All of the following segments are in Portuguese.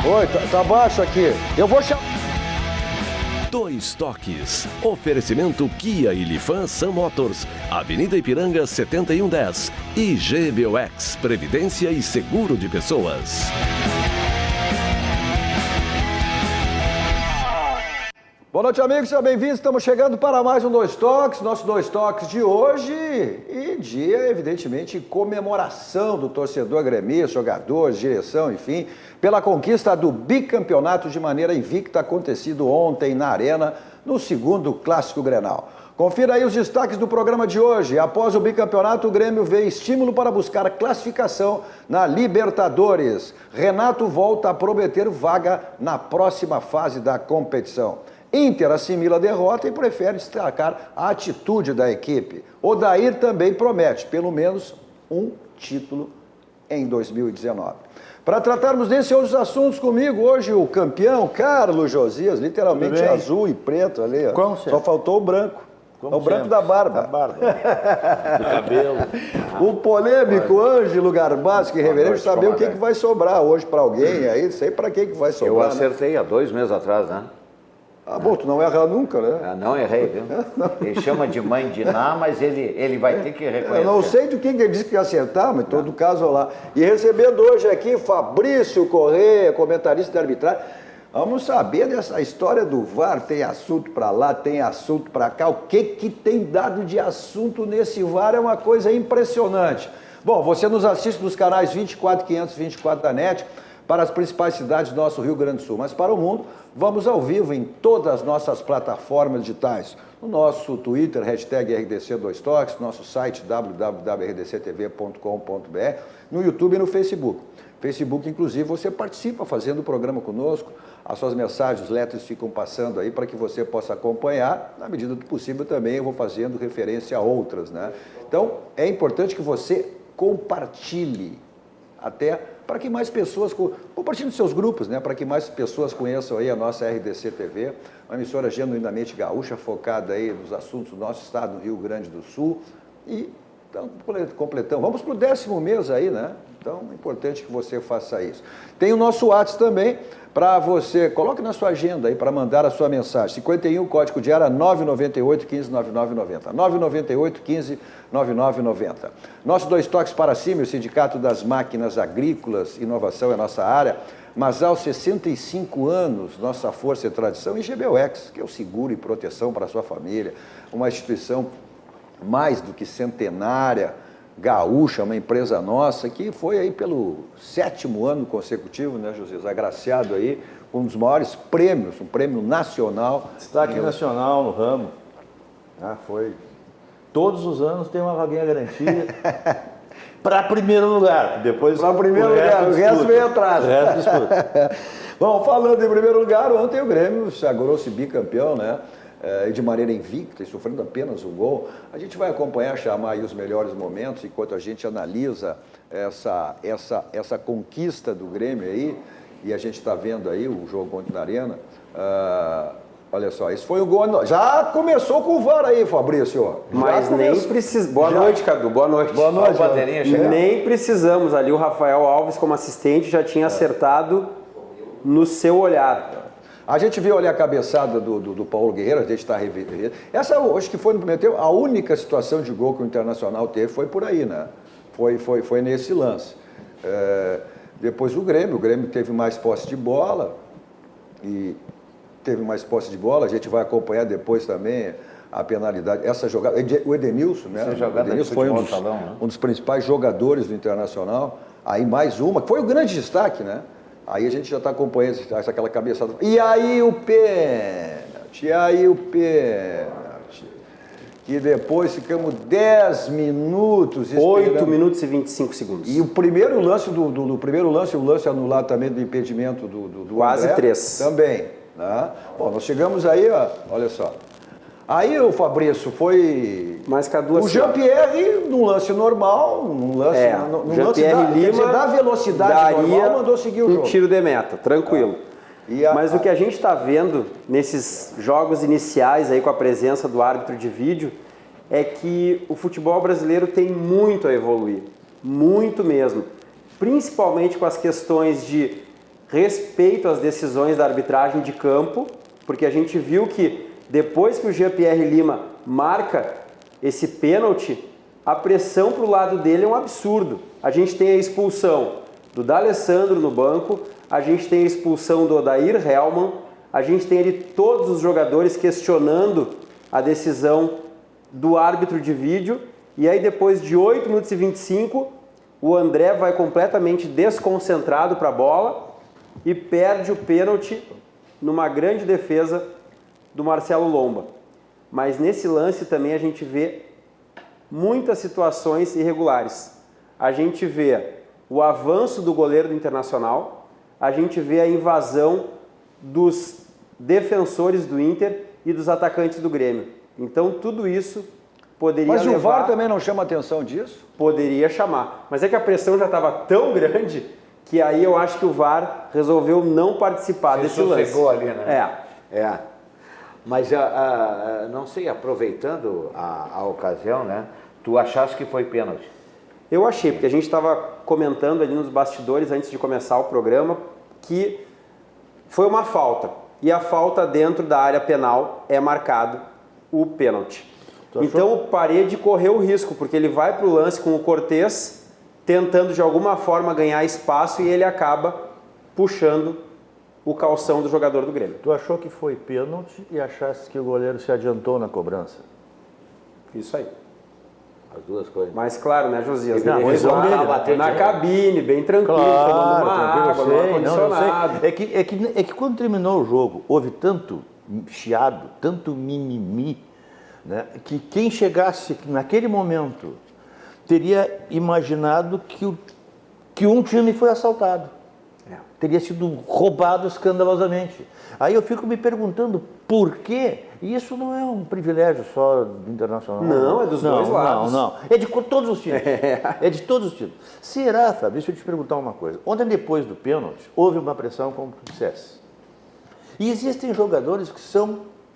Oi, tá baixo aqui. Eu vou chamar. Dois Toques. Oferecimento Kia e Lifan Sun Motors, Avenida Ipiranga 7110 e GBOX, Previdência e Seguro de Pessoas. Boa noite, amigos, sejam bem-vindos. Estamos chegando para mais um Dois Toques, nosso Dois Toques de hoje e dia, evidentemente, comemoração do torcedor gremista, jogadores, direção, enfim, pela conquista do bicampeonato de maneira invicta acontecido ontem na Arena, no segundo Clássico Grenal. Confira aí os destaques do programa de hoje. Após o bicampeonato, o Grêmio vê estímulo para buscar a classificação na Libertadores. Renato volta a prometer vaga na próxima fase da competição. Inter assimila a derrota e prefere destacar a atitude da equipe. Odair também promete pelo menos um título em 2019. Para tratarmos desses e outros assuntos comigo, hoje o campeão Carlos Josias, literalmente azul e preto ali. Ó. Só faltou o branco. O branco da barba. Da barba. Do cabelo. O polêmico Ângelo Garbaz, que reverente saber o que vai sobrar hoje para alguém aí, sei para que vai sobrar. Eu acertei há 2 meses atrás, né? Ah, bom, tu não erra nunca, né? Não errei, viu? Ele chama de mãe de Ná, mas ele vai ter que reconhecer. Eu não sei de quem ele disse que ia acertar, mas em todo caso, lá. E recebendo hoje aqui Fabrício Corrêa, comentarista de arbitragem. Vamos saber dessa história do VAR. Tem assunto para lá, tem assunto para cá. O que tem dado de assunto nesse VAR é uma coisa impressionante. Bom, você nos assiste nos canais 24, 524 da NET, para as principais cidades do nosso Rio Grande do Sul, mas para o mundo, vamos ao vivo em todas as nossas plataformas digitais. No nosso Twitter, hashtag RDC2Toques, nosso site www.rdctv.com.br, no YouTube e no Facebook. Facebook, inclusive, você participa fazendo o programa conosco, as suas mensagens, os letters ficam passando aí para que você possa acompanhar. Na medida do possível também eu vou fazendo referência a outras, né? Então, é importante que você compartilhe, até para que mais pessoas, compartilhem seus grupos, né? Para que mais pessoas conheçam aí a nossa RDC TV, uma emissora genuinamente gaúcha, focada aí nos assuntos do nosso estado, do Rio Grande do Sul. E então, completamos, vamos para o 10º mês aí, né? Então, é importante que você faça isso. Tem o nosso WhatsApp também, para você, coloque na sua agenda aí para mandar a sua mensagem. 51, código de área 998 15 9990. 998 15 9990. Nosso Dois Toques para cima, o Sindicato das Máquinas Agrícolas, inovação é nossa área, mas aos 65 anos, nossa força e tradição, e GBOX, que é o seguro e proteção para a sua família, uma instituição mais do que centenária, gaúcha, uma empresa nossa, que foi aí pelo 7º ano consecutivo, né, José? Agraciado aí com um dos maiores prêmios, um prêmio nacional. Destaque nacional no ramo. Foi. Todos os anos tem uma vaguinha garantida para primeiro lugar. Depois para primeiro lugar, o resto vem atrás. O resto disputa. Bom, falando em primeiro lugar, ontem o Grêmio sagrou-se bicampeão, né? De maneira invicta e sofrendo apenas um gol. A gente vai acompanhar, chamar aí os melhores momentos, enquanto a gente analisa essa conquista do Grêmio aí, e a gente está vendo aí o jogo ontem na Arena. Olha só, esse foi o gol. Já começou com o VAR aí, Fabrício. Mas nem precisa. Boa noite, Cadu. Boa noite. Boa noite. Nem precisamos. Ali o Rafael Alves, como assistente, já tinha acertado no seu olhar. A gente viu ali a cabeçada do Paulo Guerreiro, a gente está revendo. Essa, acho que foi no primeiro tempo, a única situação de gol que o Internacional teve foi por aí, né? Foi nesse lance. Depois o Grêmio teve mais posse de bola, a gente vai acompanhar depois também a penalidade. Essa jogada, o Edenilson, né? O Edenilson foi um dos principais jogadores do Internacional. Aí mais uma, que foi o grande destaque, né? Aí a gente já está acompanhando aquela cabeçada. E aí o pênalti, que depois ficamos 10 minutos esperando. 8 minutos e 25 segundos. E o primeiro lance o lance anulado também do impedimento do quase André, 3. Também. Né? Bom, nós chegamos aí, ó, olha só. Aí o Fabrício foi... Mas Cadu, o Jean-Pierre, num lance normal, num lance da velocidade normal, mandou seguir o jogo. Um tiro de meta, tranquilo. Mas o que a gente está vendo nesses jogos iniciais aí com a presença do árbitro de vídeo é que o futebol brasileiro tem muito a evoluir, muito mesmo. Principalmente com as questões de respeito às decisões da arbitragem de campo, porque a gente viu que depois que o Jean-Pierre Lima marca esse pênalti, a pressão para o lado dele é um absurdo. A gente tem a expulsão do D'Alessandro no banco, a gente tem a expulsão do Odair Hellmann, a gente tem ali todos os jogadores questionando a decisão do árbitro de vídeo, e aí depois de 8 minutos e 25, o André vai completamente desconcentrado para a bola e perde o pênalti numa grande defesa do Marcelo Lomba. Mas nesse lance também a gente vê muitas situações irregulares. A gente vê o avanço do goleiro do Internacional, a gente vê a invasão dos defensores do Inter e dos atacantes do Grêmio. Então tudo isso poderia Mas levar... o VAR também não chama atenção disso? Poderia chamar. Mas é que a pressão já estava tão grande que aí eu acho que o VAR resolveu não participar desse lance. Chegou ali, né? É. Mas, não sei, aproveitando a ocasião, né? Tu achaste que foi pênalti? Eu achei, porque a gente estava comentando ali nos bastidores antes de começar o programa que foi uma falta. E a falta dentro da área penal é marcado o pênalti. Então o Parede correu o risco, porque ele vai para o lance com o Cortez, tentando de alguma forma ganhar espaço e ele acaba puxando o calção do jogador do Grêmio. Tu achou que foi pênalti e achaste que o goleiro se adiantou na cobrança? Isso aí. As duas coisas. Mas claro, né, Josias? Não, Depois visão lá, dele, na cabine, bem tranquilo, tomando uma água, no ar-condicionado. É que quando terminou o jogo, houve tanto chiado, tanto mimimi, né, que quem chegasse naquele momento teria imaginado que um time foi assaltado. Teria sido roubado escandalosamente. Aí eu fico me perguntando por quê? E isso não é um privilégio só do Internacional. Não, é dos dois lados. Não. É de todos os times. É de todos os times. Será, Fábio, deixa eu te perguntar uma coisa. Ontem, depois do pênalti, houve uma pressão, como tu dissesse. E existem jogadores que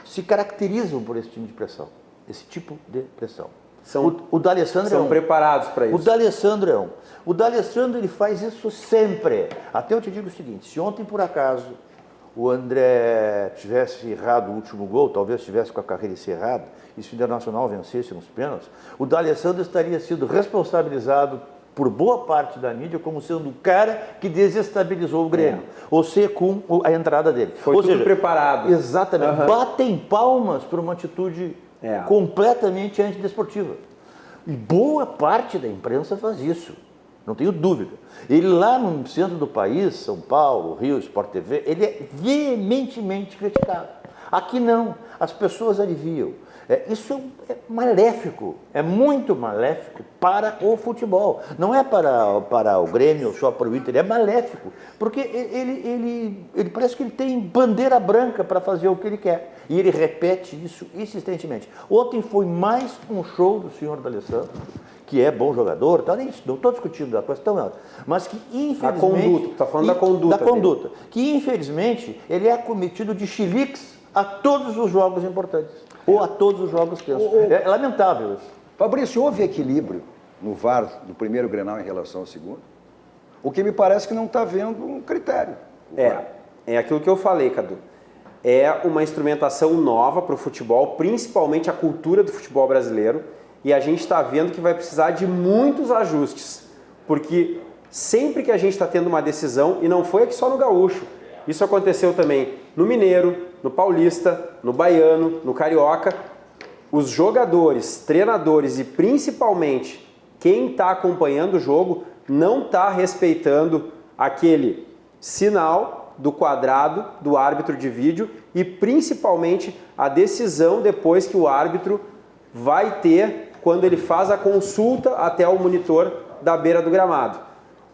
se caracterizam por esse time de pressão. Esse tipo de pressão. O D'Alessandro são preparados para isso. O D'Alessandro é um. O D'Alessandro, ele faz isso sempre. Até eu te digo o seguinte, se ontem, por acaso, o André tivesse errado o último gol, talvez tivesse com a carreira encerrada, e se o Internacional vencesse nos pênaltis, o D'Alessandro estaria sendo responsabilizado por boa parte da mídia como sendo o cara que desestabilizou o Grêmio. Ou seja, com a entrada dele. Foi tudo preparado. Exatamente. Batem palmas por uma atitude completamente antidesportiva. E boa parte da imprensa faz isso. Não tenho dúvida. Ele lá no centro do país, São Paulo, Rio, Sport TV, ele é veementemente criticado. Aqui não. As pessoas aliviam. Isso é maléfico, é muito maléfico para o futebol. Não é para o Grêmio ou só para o Inter, é maléfico. Porque ele parece que ele tem bandeira branca para fazer o que ele quer. E ele repete isso insistentemente. Ontem foi mais um show do senhor D'Alessandro, que é bom jogador, tá? Não estou discutindo a questão, mas que infelizmente... A conduta, está falando da conduta. Da conduta, dele. Que infelizmente ele é acometido de chiliques a todos os jogos importantes, ou a todos os jogos tensos. É lamentável isso. Fabrício, houve equilíbrio no VAR do primeiro Grenal em relação ao segundo? O que me parece que não está vendo um critério. É aquilo que eu falei, Cadu. É uma instrumentação nova para o futebol, principalmente a cultura do futebol brasileiro, e a gente está vendo que vai precisar de muitos ajustes, porque sempre que a gente está tendo uma decisão, e não foi aqui só no Gaúcho, isso aconteceu também no Mineiro, no Paulista, no Baiano, no Carioca, os jogadores, treinadores e principalmente quem está acompanhando o jogo não está respeitando aquele sinal do quadrado do árbitro de vídeo e principalmente a decisão depois que o árbitro vai ter quando ele faz a consulta até o monitor da beira do gramado.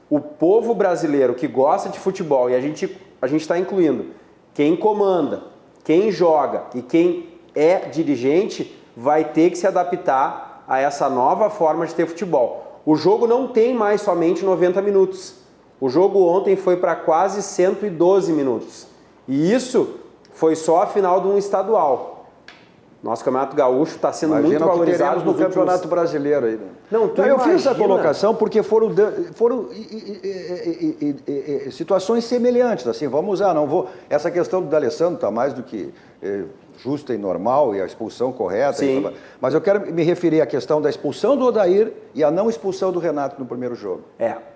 O povo brasileiro que gosta de futebol, e a gente está incluindo quem comanda, quem joga e quem é dirigente, vai ter que se adaptar a essa nova forma de ter futebol. O jogo não tem mais somente 90 minutos. O jogo ontem foi para quase 112 minutos. E isso foi só a final de um estadual. Nosso Campeonato Gaúcho está sendo muito Imagina o que valorizado teremos no Campeonato Brasileiro aí. Né? Não, tu eu fiz essa imagina. colocação porque foram situações semelhantes. Assim, vamos usar, não vou. Essa questão do D'Alessandro está mais do que justa e normal e a expulsão correta. Sim. Mas eu quero me referir à questão da expulsão do Odair e a não expulsão do Renato no primeiro jogo.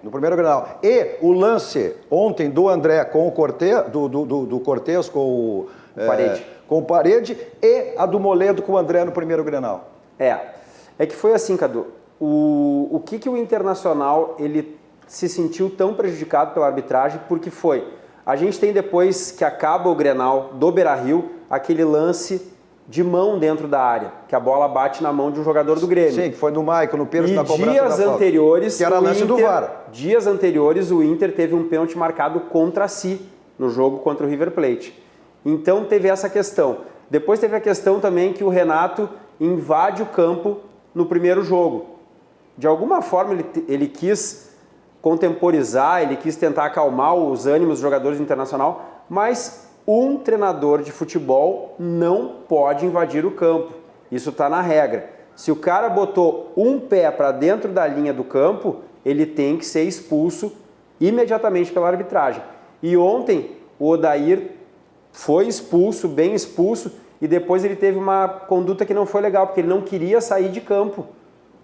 No primeiro Grenal. E o lance ontem do André com o Cortez, do Cortez com o Parede. Com o Parede e a do Moledo com o André no primeiro Grenal. É que foi assim, Cadu. O que o Internacional ele se sentiu tão prejudicado pela arbitragem? Porque foi. A gente tem depois que acaba o Grenal do Beira-Rio, aquele lance de mão dentro da área, que a bola bate na mão de um jogador do Grêmio. Sim, que foi no Maicon, no pênalti na cobrança dias da falta, anteriores, que era lance do VAR. Dias anteriores, o Inter teve um pênalti marcado contra si, no jogo contra o River Plate. Então teve essa questão. Depois teve a questão também que o Renato invade o campo no primeiro jogo. De alguma forma ele quis contemporizar, ele quis tentar acalmar os ânimos dos jogadores do Internacional, mas um treinador de futebol não pode invadir o campo. Isso está na regra. Se o cara botou um pé para dentro da linha do campo, ele tem que ser expulso imediatamente pela arbitragem. E ontem o Odair foi expulso, bem expulso, e depois ele teve uma conduta que não foi legal, porque ele não queria sair de campo.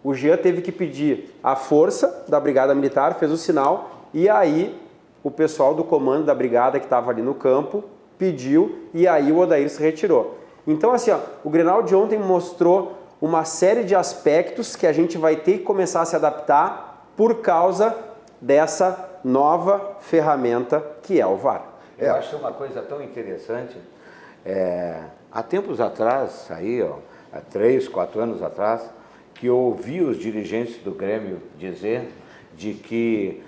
O Jean teve que pedir a força da Brigada Militar, fez o sinal, e aí o pessoal do comando da Brigada que estava ali no campo pediu, e aí o Odair se retirou. Então assim, o Grenal de ontem mostrou uma série de aspectos que a gente vai ter que começar a se adaptar por causa dessa nova ferramenta que é o VAR. Eu acho uma coisa tão interessante. Há tempos atrás, há 3, 4 anos atrás, que eu ouvi os dirigentes do Grêmio dizer de que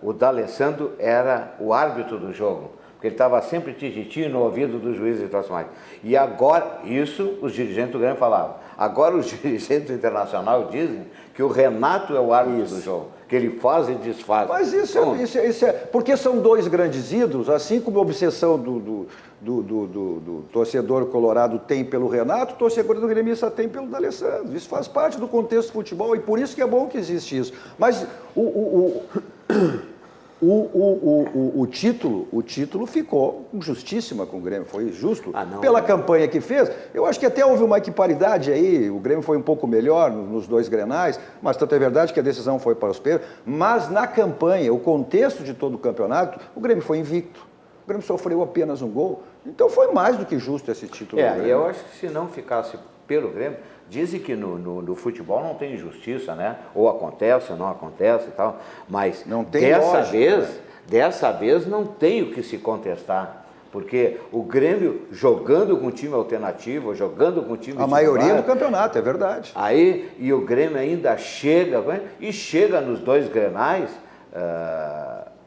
o D'Alessandro era o árbitro do jogo, porque ele estava sempre tititi no ouvido do juiz e tal mais. E agora, isso os dirigentes do Grêmio falavam. Agora os dirigentes do Internacional dizem que o Renato é o árbitro do jogo, que ele faz e desfaz. Mas isso é porque são dois grandes ídolos, assim como a obsessão do torcedor colorado tem pelo Renato, o torcedor do gremista tem pelo D'Alessandro. Isso faz parte do contexto do futebol e por isso que é bom que existe isso. Mas o título ficou justíssima com o Grêmio, foi justo pela campanha que fez. Eu acho que até houve uma equiparidade aí, o Grêmio foi um pouco melhor nos dois Grenais, mas tanto é verdade que a decisão foi para os pênaltis, mas na campanha, o contexto de todo o campeonato, o Grêmio foi invicto, o Grêmio sofreu apenas um gol, então foi mais do que justo esse título. E eu acho que se não ficasse pelo Grêmio, dizem que no futebol não tem justiça, né? Ou acontece ou não acontece e tal, mas não tem dessa vez não tem o que se contestar, porque o Grêmio jogando com time alternativo, jogando com time a maioria do campeonato, é verdade. Aí, e o Grêmio ainda chega nos dois Grenais,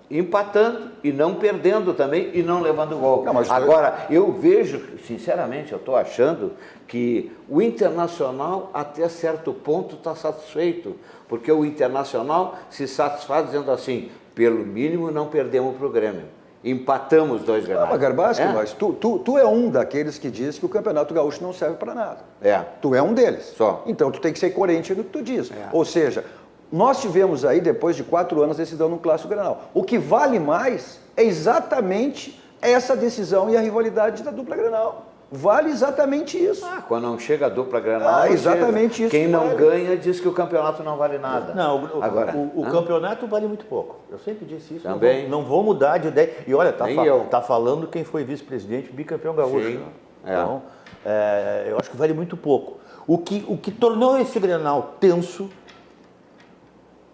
empatando e não perdendo também e não levando gol. Agora, eu vejo, sinceramente, eu estou achando que o Internacional até certo ponto está satisfeito, porque o Internacional se satisfaz dizendo assim, pelo mínimo não perdemos para o Grêmio. Empatamos 2 Grenais. Mas Garbasco, mas tu é um daqueles que diz que o Campeonato Gaúcho não serve para nada. Tu é um deles. Só. Então tu tem que ser coerente no que tu diz. Ou seja, nós tivemos aí, depois de 4 anos, decisão no Clássico Grenal. O que vale mais é exatamente essa decisão e a rivalidade da dupla Grenal. Vale exatamente isso. Quando não chega a dupla Grenal, exatamente isso. Quem não ganha diz que o campeonato não vale nada. Não, o campeonato vale muito pouco. Eu sempre disse isso. Também. Não vou mudar de ideia. E olha, tá falando quem foi vice-presidente, bicampeão gaúcho. Sim. Então, eu acho que vale muito pouco. O que tornou esse Grenal tenso,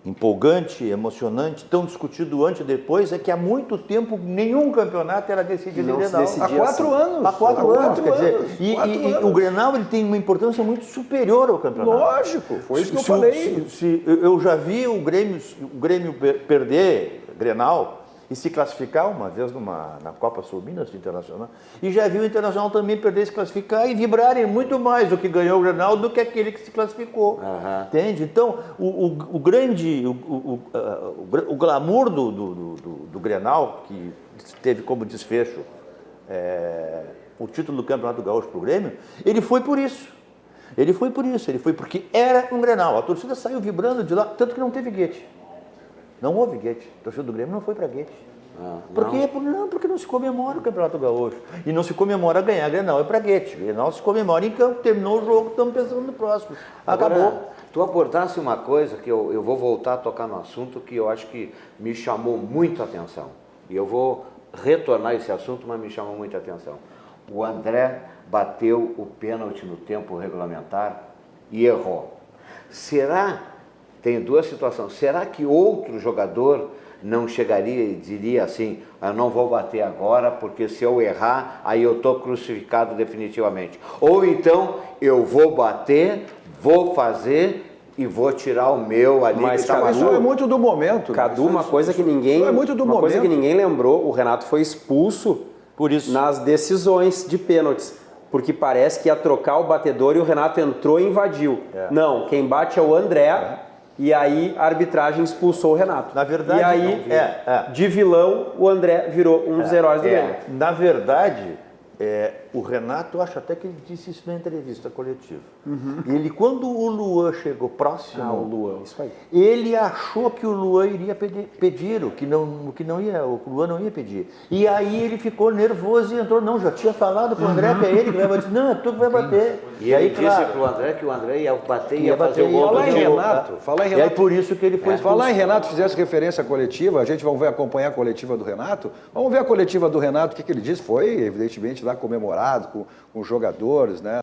empolgante, emocionante, tão discutido antes e depois, é que há muito tempo nenhum campeonato era decidido em Grenal. Há 4 anos. Há 4 anos, quer dizer. E o Grenal ele tem uma importância muito superior ao campeonato. Lógico, foi isso que eu falei. Eu já vi o Grêmio perder Grenal e se classificar uma vez na Copa Sul-Minas Internacional, e já vi o Internacional também perder, se classificar e vibrarem muito mais do que ganhou o Grenal do que aquele que se classificou. Entende? Então, o glamour do Grenal, que teve como desfecho o título do Campeonato Gaúcho para o Grêmio, ele foi por isso. Ele foi porque era um Grenal. A torcida saiu vibrando de lá, tanto que não teve guete. Não houve guete. A torcida do Grêmio não foi para guete. Por quê? Porque não se comemora o Campeonato Gaúcho. E não se comemora ganhar Grenal é para guete. Grenal se comemora em campo, terminou o jogo, estamos pensando no próximo. Acabou. Agora, tu abordasse uma coisa que eu vou voltar a tocar no assunto que eu acho que me chamou muito a atenção. E eu vou retornar esse assunto, mas me chamou muito a atenção. O André bateu o pênalti no tempo regulamentar e errou. Tem duas situações, será que outro jogador não chegaria e diria assim, eu não vou bater agora, porque se eu errar, aí eu estou crucificado definitivamente. Ou então, eu vou bater, vou fazer e vou tirar o meu ali. Mas, Cadu, isso é muito do momento. Cadu, uma coisa que ninguém lembrou, o Renato foi expulso Por isso. nas decisões de pênaltis. Porque parece que ia trocar o batedor e o Renato entrou e invadiu. Não, quem bate é o André. E aí a arbitragem expulsou o Renato. Na verdade, e aí, de vilão, o André virou um dos heróis do Grêmio. Na verdade, o Renato, eu acho até que ele disse isso na entrevista coletiva. Ele, quando o Luan chegou próximo, o Luan, isso aí. ele achou que o Luan iria pedir, o que não ia, o Luan não ia pedir. E aí ele ficou nervoso e entrou, não, já tinha falado pro André que é ele que vai bater. Não, é tu que vai bater. E aí disse pro André que o André ia bater e ia fazer o gol. Falar em Renato. E aí por isso que ele foi expulso. Falar em Renato, fizesse referência à coletiva, a gente vai acompanhar a coletiva do Renato. Vamos ver a coletiva do Renato, o que ele disse. Foi, evidentemente, lá comemorado com os jogadores, né?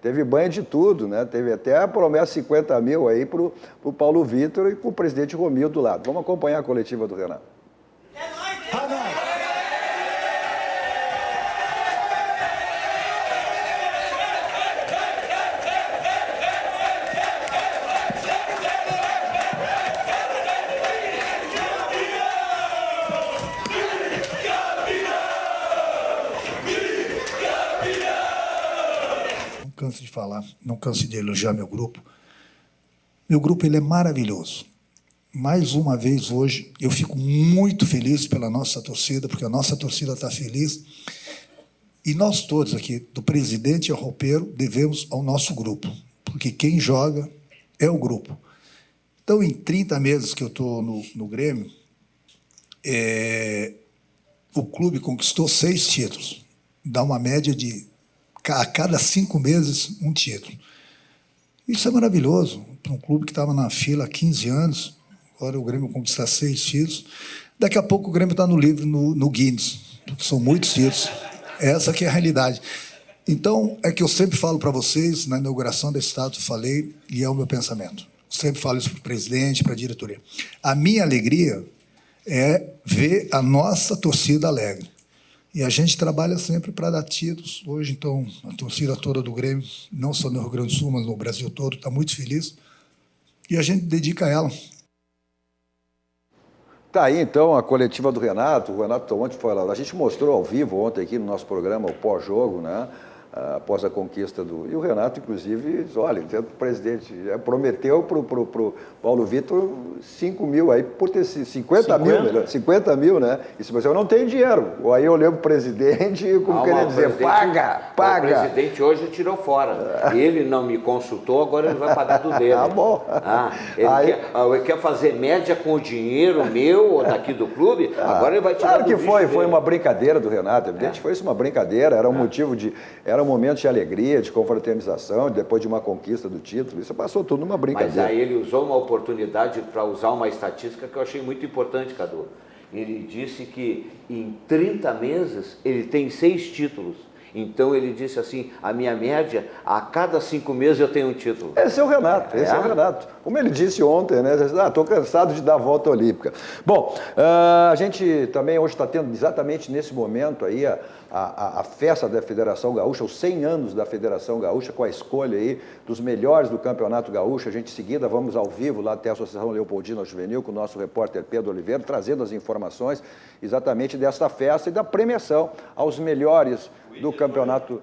Teve banho de tudo, né? Teve até a promessa 50 mil aí pro Paulo Vitor e com o presidente Romildo do lado. Vamos acompanhar a coletiva do Renato. Canso de falar, não canso de elogiar meu grupo. Meu grupo ele é maravilhoso. Mais uma vez hoje, eu fico muito feliz pela nossa torcida, porque a nossa torcida está feliz. E nós todos aqui, do presidente ao roupeiro, devemos ao nosso grupo, porque quem joga é o grupo. Então, em 30 meses que eu estou no Grêmio, o clube conquistou 6 títulos. Dá uma média de a cada 5 meses, um título. Isso é maravilhoso. Para um clube que estava na fila há 15 anos, agora o Grêmio conquistar 6 títulos. Daqui a pouco o Grêmio está no livro, no Guinness, porque são muitos títulos. Essa que é a realidade. Então, é que eu sempre falo para vocês, na inauguração da estátua, falei, e é o meu pensamento. Sempre falo isso para o presidente, para a diretoria. A minha alegria é ver a nossa torcida alegre. E a gente trabalha sempre para dar títulos. Hoje, então, a torcida toda do Grêmio, não só no Rio Grande do Sul, mas no Brasil todo, está muito feliz. E a gente dedica a ela. Tá aí, então, a coletiva do Renato. O Renato ontem foi lá. A gente mostrou ao vivo ontem aqui no nosso programa o pós-jogo, né? Após a conquista do... E o Renato, inclusive, olha, o presidente prometeu para o Paulo Vitor 5 mil, aí por ter 50 mil, né? E se você não tem dinheiro. Aí eu olhei para o presidente e como queria dizer, paga! O presidente hoje tirou fora. Ele não me consultou, agora ele vai pagar do dele. Bom. Ele quer fazer média com o dinheiro meu ou daqui do clube, agora ele vai tirar do Claro que foi uma brincadeira do Renato, evidente, foi isso uma brincadeira, era um motivo de... Era um momento de alegria, de confraternização, depois de uma conquista do título. Isso passou tudo numa brincadeira. Mas aí ele usou uma oportunidade para usar uma estatística que eu achei muito importante, Cadu. Ele disse que em 30 meses ele tem 6 títulos. Então ele disse assim, a minha média, a cada 5 meses eu tenho um título. Esse é o Renato, esse é o Renato. Como ele disse ontem, né? Estou cansado de dar a volta olímpica. Bom, a gente também hoje está tendo exatamente nesse momento aí a festa da Federação Gaúcha, os 100 anos da Federação Gaúcha, com a escolha aí dos melhores do Campeonato Gaúcho. A gente em seguida vamos ao vivo lá até a Associação Leopoldina Juvenil com o nosso repórter Pedro Oliveira, trazendo as informações exatamente dessa festa e da premiação aos melhores do campeonato.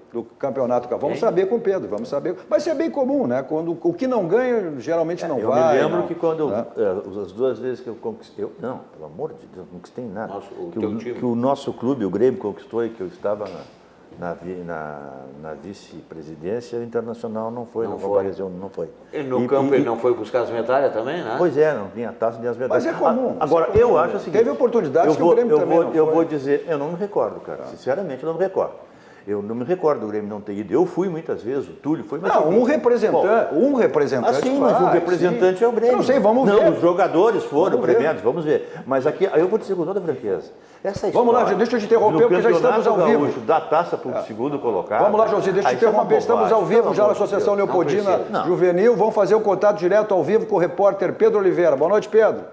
Vamos saber com o Pedro, vamos saber. Vai ser bem comum, né? Quando o que não ganha, geralmente não vai. Eu me lembro que quando as 2 vezes que eu conquistei, não, pelo amor de Deus, não conquistei nada. Que o nosso clube, o Grêmio, conquistou e que eu estava na vice-presidência, o Internacional não foi. Não foi. E no campo ele não foi buscar as medalhas também, né? Pois é, não tinha taça nem as medalhas. Mas é comum. Agora, eu acho o seguinte... Teve oportunidades que o Grêmio também não foi. Eu vou dizer, eu não me recordo, cara. Sinceramente, eu não me recordo. Eu não me recordo do Grêmio não ter ido. Eu fui muitas vezes, o Túlio foi. Mas não, um representante. Sim, mas o representante sim. é o Grêmio. Eu não sei, vamos ver. Não, os jogadores foram premiados, vamos ver. Mas aqui, eu vou dizer com toda franqueza. Essa vamos lá, deixa eu te interromper, porque já estamos ao vivo. Dá taça para o segundo colocado. Vamos lá, José, deixa eu te interromper. Estamos ao vivo já na Associação Leopoldina Juvenil. Vamos fazer o contato direto ao vivo com o repórter Pedro Oliveira. Boa noite, Pedro.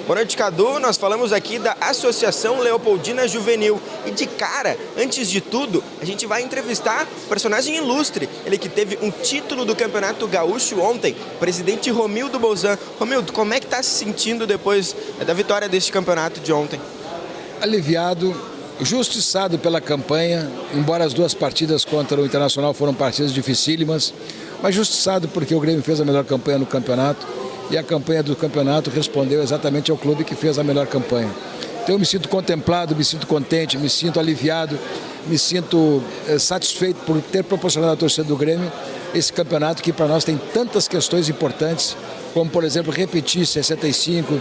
Boa noite, Cadu. Nós falamos aqui da Associação Leopoldina Juvenil. E de cara, antes de tudo, a gente vai entrevistar um personagem ilustre. Ele que teve um título do Campeonato Gaúcho ontem, o presidente Romildo Bolzan. Romildo, como é que está se sentindo depois da vitória deste campeonato de ontem? Aliviado, justiçado pela campanha, embora as duas partidas contra o Internacional foram partidas dificílimas, mas justiçado porque o Grêmio fez a melhor campanha no campeonato. E a campanha do campeonato respondeu exatamente ao clube que fez a melhor campanha. Então eu me sinto contemplado, me sinto contente, me sinto aliviado, me sinto satisfeito por ter proporcionado à torcida do Grêmio esse campeonato que para nós tem tantas questões importantes, como por exemplo repetir 65,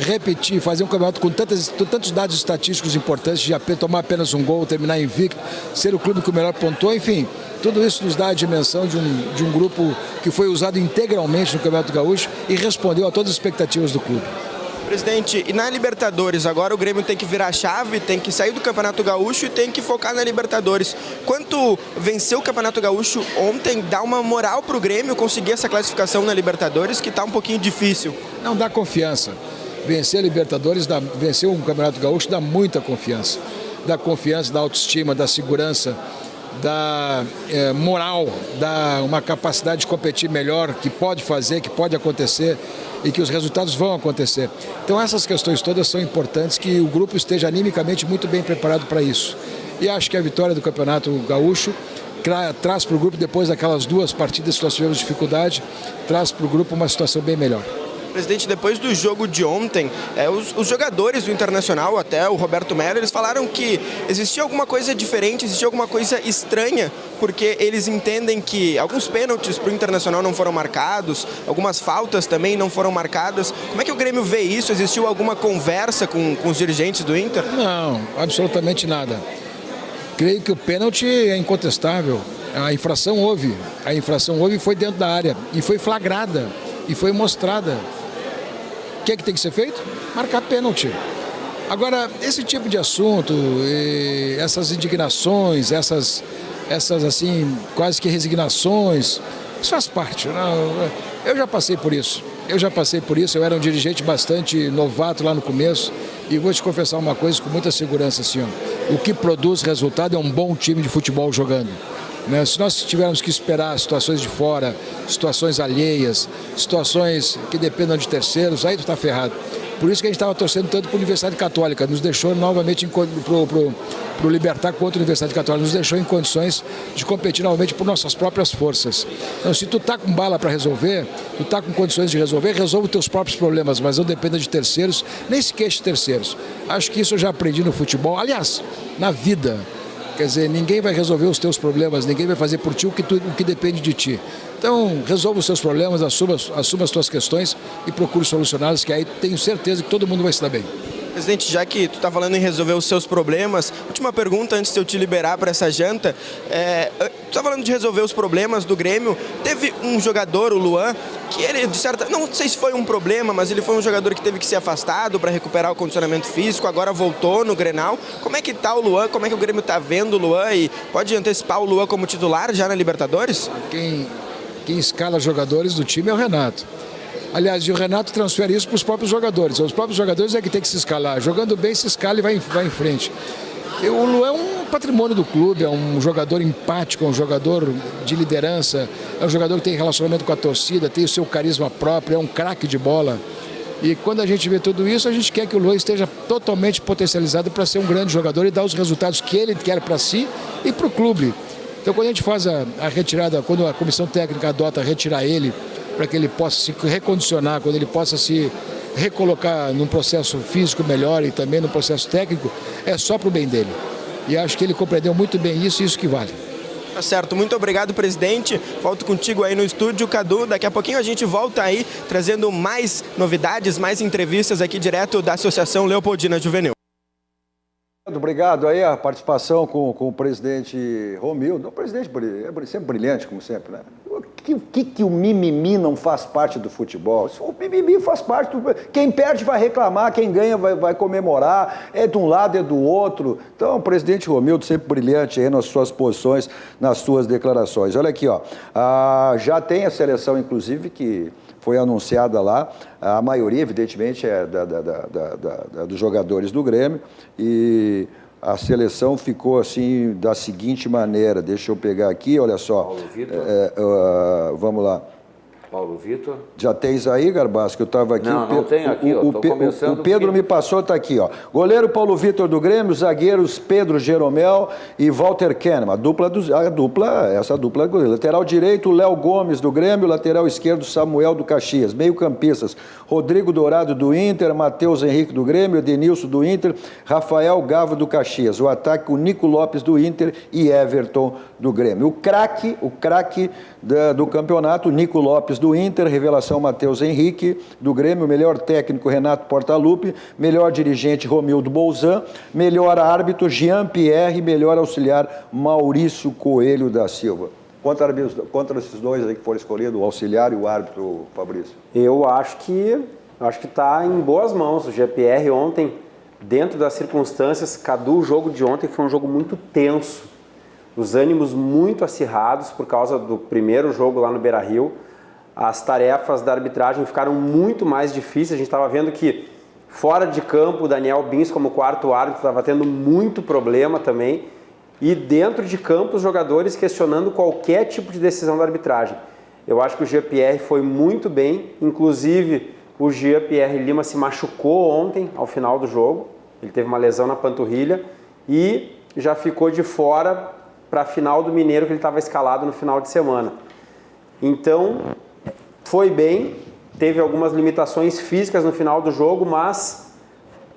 repetir, fazer um campeonato com tantos dados estatísticos importantes, de tomar apenas um gol, terminar invicto, ser o clube que o melhor pontuou, enfim. Tudo isso nos dá a dimensão de um grupo que foi usado integralmente no Campeonato Gaúcho e respondeu a todas as expectativas do clube. Presidente, e na Libertadores, agora o Grêmio tem que virar a chave, tem que sair do Campeonato Gaúcho e tem que focar na Libertadores. Quanto vencer o Campeonato Gaúcho ontem dá uma moral para o Grêmio conseguir essa classificação na Libertadores, que está um pouquinho difícil? Não, dá confiança. Vencer a Libertadores, vencer um Campeonato Gaúcho dá muita confiança. Dá confiança, dá autoestima, dá segurança, dá moral, dá uma capacidade de competir melhor, que pode fazer, que pode acontecer e que os resultados vão acontecer. Então essas questões todas são importantes, que o grupo esteja animicamente muito bem preparado para isso. E acho que a vitória do Campeonato Gaúcho traz para o grupo, depois daquelas duas partidas que nós tivemos dificuldade, traz para o grupo uma situação bem melhor. Presidente, depois do jogo de ontem, os jogadores do Internacional, até o Roberto Melo, eles falaram que existia alguma coisa diferente, existia alguma coisa estranha, porque eles entendem que alguns pênaltis para o Internacional não foram marcados, algumas faltas também não foram marcadas. Como é que o Grêmio vê isso? Existiu alguma conversa com os dirigentes do Inter? Não, absolutamente nada. Creio que o pênalti é incontestável. A infração houve e foi dentro da área, e foi flagrada, e foi mostrada. O que é que tem que ser feito? Marcar pênalti. Agora, esse tipo de assunto, essas indignações, essas assim, quase que resignações, isso faz parte. Não? Eu já passei por isso. Eu era um dirigente bastante novato lá no começo e vou te confessar uma coisa com muita segurança, assim, ó. O que produz resultado é um bom time de futebol jogando. Né? Se nós tivermos que esperar situações de fora, situações alheias, situações que dependam de terceiros, aí tu está ferrado. Por isso que a gente estava torcendo tanto para a Universidade Católica, nos deixou novamente para o Libertar contra a Universidade Católica, nos deixou em condições de competir novamente por nossas próprias forças. Então, se tu está com bala para resolver, tu está com condições de resolver, resolve os teus próprios problemas, mas não dependa de terceiros, nem se queixe de terceiros. Acho que isso eu já aprendi no futebol, aliás, na vida. Quer dizer, ninguém vai resolver os teus problemas, ninguém vai fazer por ti o que depende de ti. Então, resolva os seus problemas, assuma as tuas questões e procure solucioná-las, que aí tenho certeza que todo mundo vai se dar bem. Presidente, já que tu está falando em resolver os seus problemas, última pergunta antes de eu te liberar para essa janta. Tu está falando de resolver os problemas do Grêmio. Teve um jogador, o Luan, que ele, de certa... não sei se foi um problema, mas ele foi um jogador que teve que ser afastado para recuperar o condicionamento físico, agora voltou no Grenal. Como é que está o Luan? Como é que o Grêmio está vendo o Luan? E pode antecipar o Luan como titular já na Libertadores? Quem escala jogadores do time é o Renato. Aliás, e o Renato transfere isso para os próprios jogadores. Os próprios jogadores é que tem que se escalar. Jogando bem, se escala e vai em frente. O Luan é um patrimônio do clube, é um jogador empático, é um jogador de liderança, é um jogador que tem relacionamento com a torcida, tem o seu carisma próprio, é um craque de bola. E quando a gente vê tudo isso, a gente quer que o Luan esteja totalmente potencializado para ser um grande jogador e dar os resultados que ele quer para si e para o clube. Então, quando a gente faz a retirada, quando a comissão técnica adota retirar ele, para que ele possa se recondicionar, quando ele possa se recolocar num processo físico melhor e também no processo técnico, é só para o bem dele. E acho que ele compreendeu muito bem isso que vale. Tá certo, muito obrigado, presidente. Volto contigo aí no estúdio, Cadu. Daqui a pouquinho a gente volta aí trazendo mais novidades, mais entrevistas aqui direto da Associação Leopoldina Juvenil. Obrigado aí a participação com o presidente Romildo. O presidente é sempre brilhante, como sempre, né? O que o mimimi não faz parte do futebol? O mimimi faz parte Quem perde vai reclamar, quem ganha vai comemorar, é de um lado, é do outro. Então, o presidente Romildo sempre brilhante aí nas suas posições, nas suas declarações. Olha aqui, ó. Já tem a seleção, inclusive, que foi anunciada lá, a maioria, evidentemente, é dos jogadores do Grêmio, e a seleção ficou assim, da seguinte maneira, deixa eu pegar aqui, olha só. Paulo Vitor. Vamos lá. Paulo Vitor. Já tens aí, Garbassi, que eu estava aqui? Não tenho aqui, eu tô começando. O Pedro me passou, está aqui, ó. Goleiro Paulo Vitor do Grêmio, zagueiros Pedro Jeromel e Walter Kahneman. Essa dupla. Lateral direito, Léo Gomes do Grêmio, lateral esquerdo, Samuel do Caxias. Meio-campistas, Rodrigo Dourado do Inter, Matheus Henrique do Grêmio, Edenilson do Inter, Rafael Gavo do Caxias. O ataque, o Nico Lopes do Inter e Everton do Grêmio. O craque do campeonato, Nico Lopes do Inter, revelação Matheus Henrique do Grêmio, melhor técnico Renato Portaluppi, melhor dirigente Romildo Bolzan, melhor árbitro Jean-Pierre, melhor auxiliar Maurício Coelho da Silva. Contra esses dois aí que foram escolhidos, o auxiliar e o árbitro, Fabrício? Eu acho que está em boas mãos. O GPR ontem, dentro das circunstâncias, Cadu, o jogo de ontem foi um jogo muito tenso. Os ânimos muito acirrados por causa do primeiro jogo lá no Beira-Rio. As tarefas da arbitragem ficaram muito mais difíceis. A gente estava vendo que fora de campo o Daniel Bins, como quarto árbitro, estava tendo muito problema também. E dentro de campo os jogadores questionando qualquer tipo de decisão da arbitragem. Eu acho que o GPR foi muito bem. Inclusive o Jean-Pierre Lima se machucou ontem ao final do jogo. Ele teve uma lesão na panturrilha e já ficou de fora para a final do Mineiro, que ele estava escalado no final de semana. Então, foi bem, teve algumas limitações físicas no final do jogo, mas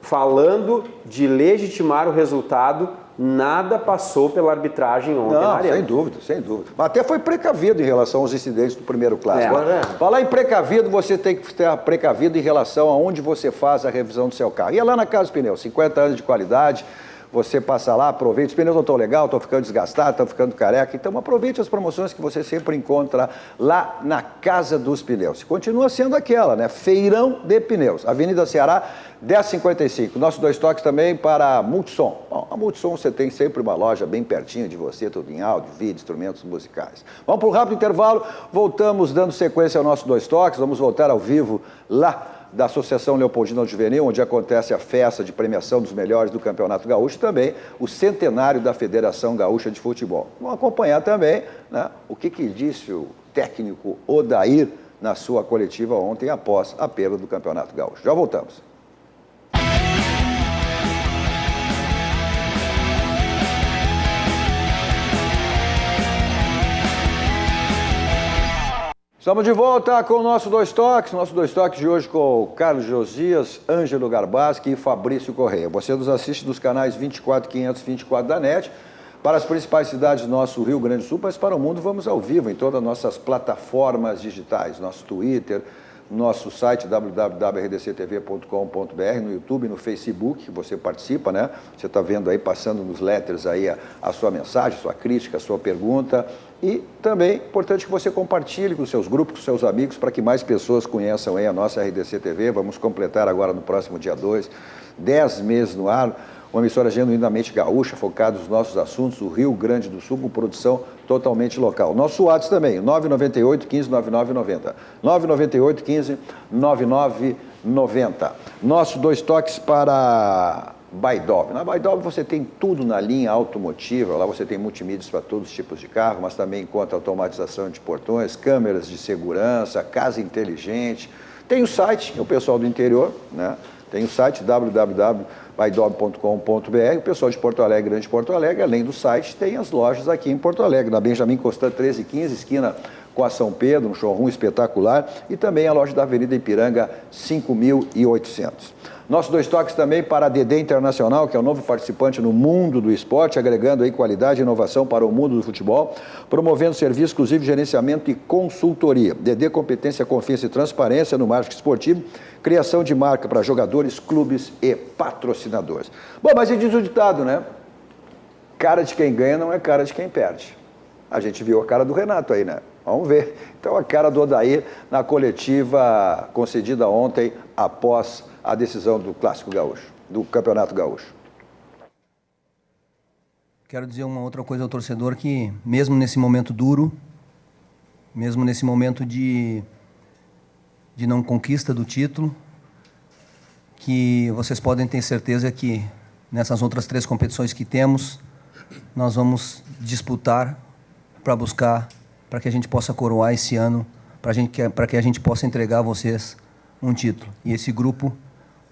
falando de legitimar o resultado, nada passou pela arbitragem ontem na Arena. Sem dúvida. Mas até foi precavido em relação aos incidentes do primeiro clássico. Falar em precavido, você tem que estar precavido em relação a onde você faz a revisão do seu carro. E é lá na Casa dos Pneus, 50 anos de qualidade. Você passa lá, aproveita, os pneus não estão legais, estão ficando desgastados, estão ficando careca, então aproveite as promoções que você sempre encontra lá na Casa dos Pneus. Continua sendo aquela, né? Feirão de Pneus, Avenida Ceará, 1055. Nosso dois toques também para a Multissom. Bom, a Multissom você tem sempre uma loja bem pertinho de você, tudo em áudio, vídeo, instrumentos musicais. Vamos para um rápido intervalo, voltamos dando sequência ao nosso dois toques, vamos voltar ao vivo lá da Associação Leopoldina Juvenil, onde acontece a festa de premiação dos melhores do Campeonato Gaúcho, e também o centenário da Federação Gaúcha de Futebol. Vamos acompanhar também, né, o que disse o técnico Odair na sua coletiva ontem após a perda do Campeonato Gaúcho. Já voltamos. Estamos de volta com o nosso dois toques de hoje com o Carlos Josias, Ângelo Garbaschi e Fabrício Correia. Você nos assiste dos canais 24, 524 da NET, para as principais cidades do nosso Rio Grande do Sul, mas para o mundo vamos ao vivo em todas as nossas plataformas digitais, nosso Twitter, nosso site www.rdctv.com.br, no YouTube, no Facebook, você participa, né? Você está vendo aí, passando nos letters aí a sua mensagem, a sua crítica, a sua pergunta. E também é importante que você compartilhe com os seus grupos, com os seus amigos, para que mais pessoas conheçam aí a nossa RDC TV. Vamos completar agora no próximo dia 2, 10 meses no ar, uma emissora genuinamente gaúcha, focada nos nossos assuntos do Rio Grande do Sul, com produção totalmente local. Nosso WhatsApp também, 998 15 9990. 998 15 9990. Nosso dois toques para Baidov. Na Baidov você tem tudo na linha automotiva, lá você tem multimídias para todos os tipos de carro, mas também encontra automatização de portões, câmeras de segurança, casa inteligente. Tem o site, o pessoal do interior, né? Tem o site www.baidov.com.br. O pessoal de Porto Alegre, Grande Porto Alegre, além do site, tem as lojas aqui em Porto Alegre, na Benjamin Constant 1315, esquina com a São Pedro, um showroom espetacular, e também a loja da Avenida Ipiranga 5800. Nossos 2 toques também para a DD Internacional, que é o novo participante no mundo do esporte, agregando aí qualidade e inovação para o mundo do futebol, promovendo serviço exclusivo de gerenciamento e consultoria. DD Competência, Confiança e Transparência no marketing esportivo, criação de marca para jogadores, clubes e patrocinadores. Bom, mas diz o ditado, né? Cara de quem ganha não é cara de quem perde. A gente viu a cara do Renato aí, né? Vamos ver. Então, a cara do Odair na coletiva concedida ontem após a decisão do Clássico Gaúcho, do Campeonato Gaúcho. Quero dizer uma outra coisa ao torcedor, que mesmo nesse momento duro, mesmo nesse momento de não conquista do título, que vocês podem ter certeza que nessas outras 3 competições que temos, nós vamos disputar para buscar, para que a gente possa coroar esse ano, para que a gente possa entregar a vocês um título. E esse grupo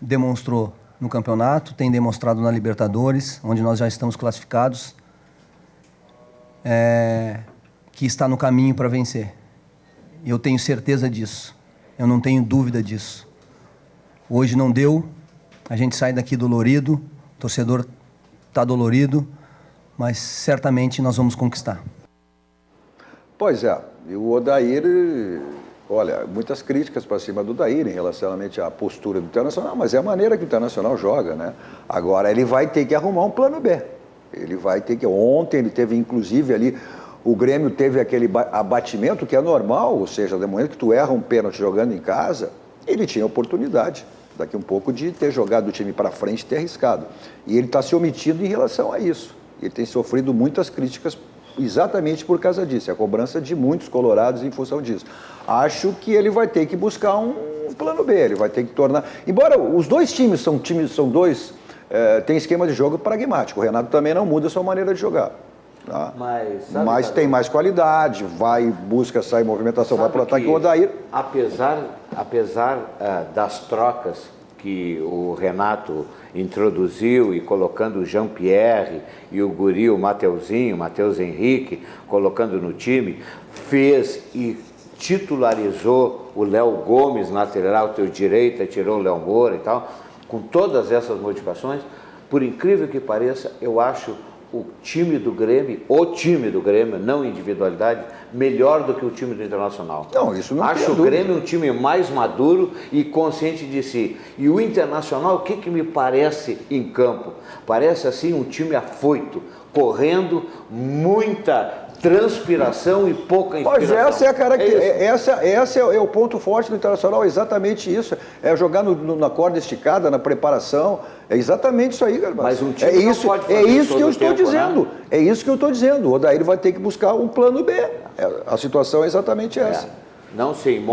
demonstrou no campeonato, tem demonstrado na Libertadores, onde nós já estamos classificados, que está no caminho para vencer. Eu tenho certeza disso, eu não tenho dúvida disso. Hoje não deu, a gente sai daqui dolorido, o torcedor está dolorido, mas certamente nós vamos conquistar. Pois é, e o Odair, olha, muitas críticas para cima do Odair em relação à postura do Internacional, mas é a maneira que o Internacional joga, né? Agora ele vai ter que arrumar um plano B. Ele vai ter que... Ontem ele teve, inclusive, ali, o Grêmio teve aquele abatimento que é normal, ou seja, no momento que tu erra um pênalti jogando em casa, ele tinha oportunidade, daqui um pouco, de ter jogado o time para frente e ter arriscado. E ele está se omitindo em relação a isso. Ele tem sofrido muitas críticas exatamente por causa disso, a cobrança de muitos colorados em função disso. Acho que ele vai ter que buscar um plano B, ele vai ter que tornar... Embora os dois times são dois, tem esquema de jogo pragmático, o Renato também não muda a sua maneira de jogar. Tá? Mas tem mais qualidade, busca sair movimentação, vai para o ataque. O Odair... Apesar das trocas que o Renato introduziu e colocando o Jean-Pierre e o guri, o Mateuzinho, Matheus Henrique, colocando no time, fez e titularizou o Léo Gomes na lateral teu direita, tirou o Léo Moura e tal, com todas essas modificações, por incrível que pareça, eu acho o time do Grêmio, não individualidade, melhor do que o time do Internacional. Não, isso não acho o Grêmio um time mais maduro e consciente de si. E o Internacional, o que me parece em campo? Parece assim um time afoito, correndo, muita transpiração e pouca inspiração. Pois essa é a característica, esse é o ponto forte do Internacional, exatamente isso. É jogar na corda esticada, na preparação. É exatamente isso aí, Garbaz. Mas um time não pode fazer isso que eu estou dizendo. Né? É isso que eu estou dizendo. O Odair vai ter que buscar um plano B. A situação é exatamente essa. Não sei,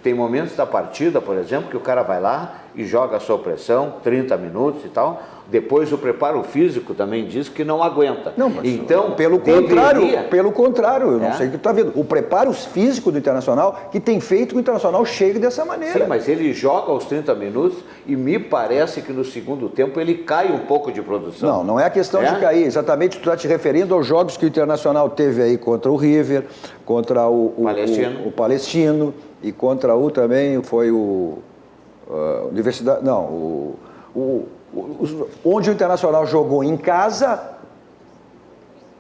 tem momentos da partida, por exemplo, que o cara vai lá e joga a sua pressão, 30 minutos e tal. Depois o preparo físico também diz que não aguenta. Não, mas então, pelo contrário, eu não sei o que tu está vendo. O preparo físico do Internacional que tem feito que o Internacional chegue dessa maneira. Sim, mas ele joga aos 30 minutos e me parece que no segundo tempo ele cai um pouco de produção. Não é a questão de cair. Exatamente, tu está te referindo aos jogos que o Internacional teve aí contra o River, contra o Palestino e contra o também foi Universidade... Não, onde o Internacional jogou em casa